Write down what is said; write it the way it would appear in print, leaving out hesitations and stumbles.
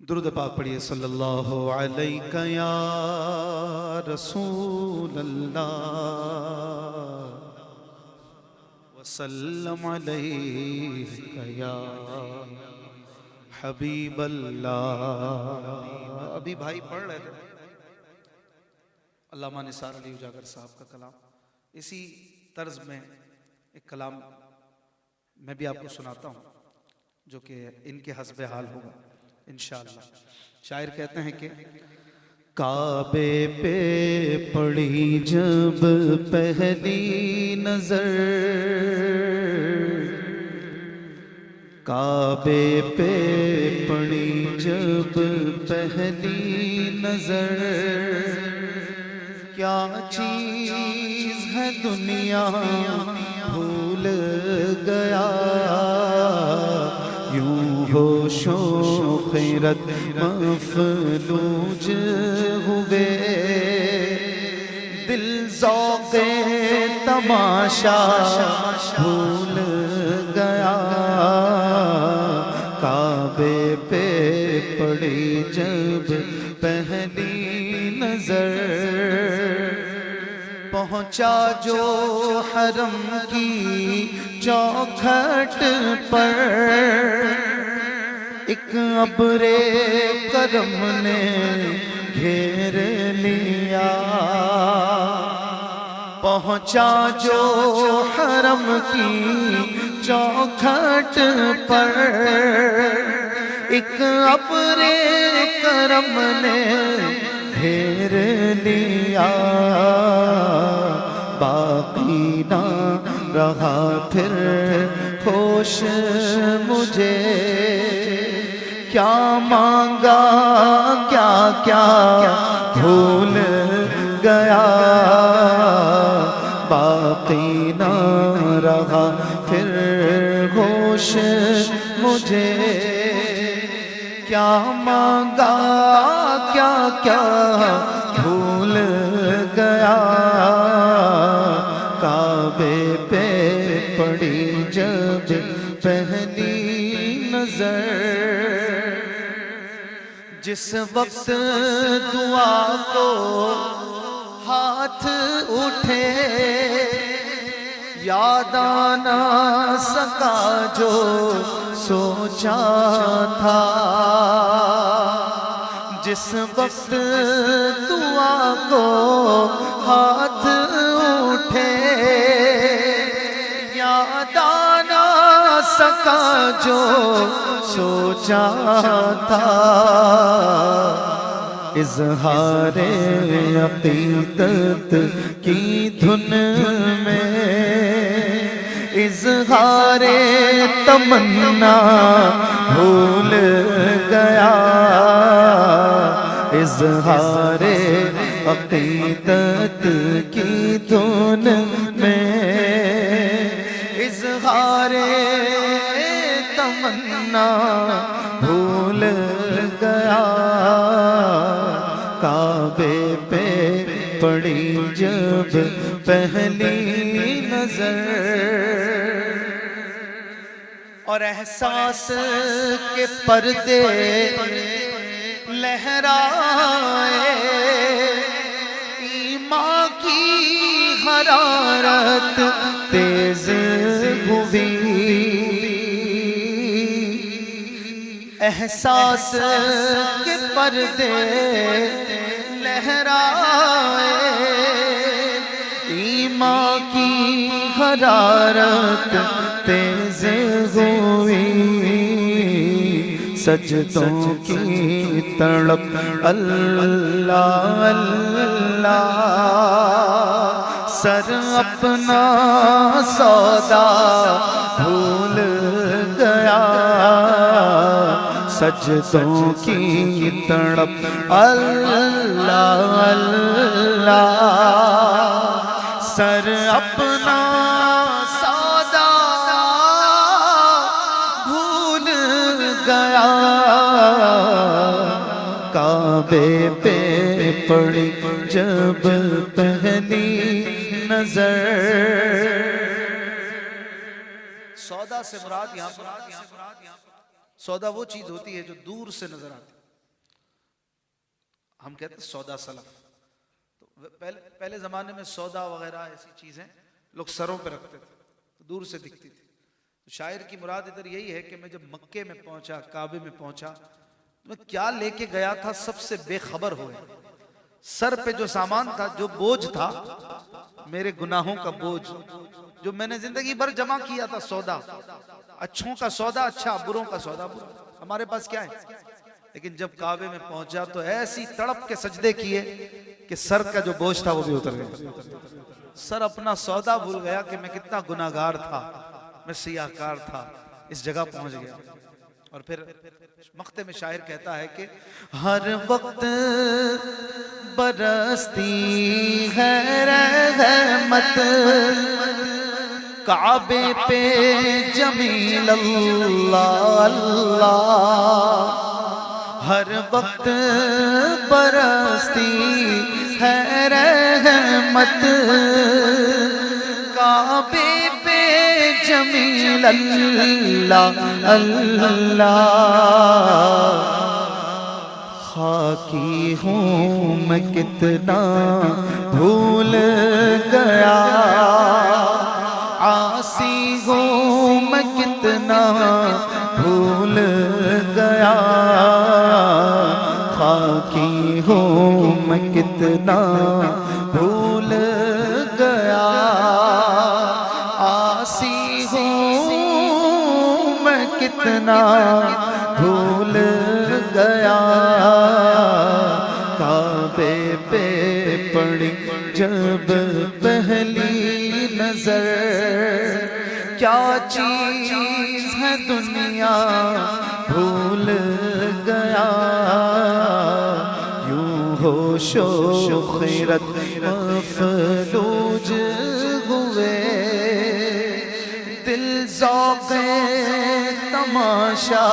درود پاک پڑھیے صلی اللہ علیہ یا رسول اللہ وسلم علیہ یا حبیب اللہ۔ ابھی بھائی پڑھ رہے تھے علامہ نثار علی اجاگر صاحب کا کلام، اسی طرز میں ایک کلام میں بھی آپ کو سناتا ہوں جو کہ ان کے حسب حال ہوگا انشاءاللہ۔ شاعر کہتے ہیں کہ کعبے پہ پڑی جب پہلی نظر، کعبے پہ پڑی جب پہلی نظر، کیا چیز ہے دنیا بھول گیا، یوں ہوش و خیرت مفلوج ہوئے، دل ذوق تماشا بھول گیا، کعبے پہ پڑی جب پہلی نظر، پہنچا جو حرم کی چوکھٹ پر، ایک ابر کرم نے گھیر لیا، پہنچا جو حرم کی چوکھٹ پر، ایک ابر کرم نے گھیر لیا، باقی نہ رہا پھر ہوش مجھے، کیا مانگا کیا کیا بھول گیا، باقی نہ رہا پھر ہوش مجھے، کیا مانگا کیا کیا بھول گیا، کعبے پہ پڑی جب پہلی نظر، جس وقت دعا کو ہاتھ اٹھے، یاد آنا سکا جو سوچا تھا، جس وقت دعا کو ہاتھ اٹھے، یاد آنا سکا جو سوچا تھا، اظہار عقیدت کی دھن میں، اظہار تمنا بھول گیا، اظہار عقیدت کی دھن میں، اظہار تمنا بھول گیا، کعبے پہ پڑی جب پہلی نظر، اور احساس کے پردے لہرائے، ایمان کی حرارت تیز ہوئی، احساس کے پردے لہرائے، ایمان کی حرارت تیز ہوئی، سجدوں کی تڑپ اللہ اللہ، سر اپنا سودا بھول گیا، سجدوں کی تڑپ اللہ اللہ، سر اپنا سودا بھول گیا، کعبے پہ پڑی جب پہلی نظر، سودا سے مراد یہاں پر سودا وہ چیز ہوتی ہے جو دور سے نظر آتی ہے، ہم کہتے ہیں سودا سلف. تو پہلے زمانے میں سودا وغیرہ ایسی چیزیں لوگ سروں پہ رکھتے تھے تو دور سے دکھتی تھی. تو شاعر کی مراد ادھر یہی ہے کہ میں جب مکے میں پہنچا، کعبے میں پہنچا، میں کیا لے کے گیا تھا سب سے بے خبر ہوئے. سر پہ جو سامان تھا، جو بوجھ تھا، میرے گناہوں کا بوجھ جو میں نے زندگی بھر جمع کیا تھا، سودا، اچھوں کا سودا اچھا، بروں کا سودا برا، ہمارے پاس کیا ہے. لیکن جب کعبے میں پہنچا تو ایسی تڑپ کے سجدے کیے کہ سر کا جو بوجھ تھا وہ بھی اتر گیا. سر اپنا سودا بھول گیا کہ میں کتنا گناہگار تھا، میں سیاہکار تھا، اس جگہ پہنچ گیا. اور پھر مقطع میں شاعر کہتا ہے کہ ہر وقت برستی ہے رحمت کعبے پہ جمیل اللہ اللہ. ہر وقت برستی ہے رحمت کعبے پہ جمیل اللہ اللہ. خاکی ہوں میں کتنا بھول گیا، عاصی ہوں میں کتنا بھول گیا. خاکی ہوں میں کتنا بھول گیا، عاصی ہوں میں کتنا بھول گیا. کعبے پہ پڑی جب پہلی نظر، کیا چیز ہے دنیا بھول گیا. یوں ہوش و خیرت مفلوج ہوئے، دل ذوق تماشا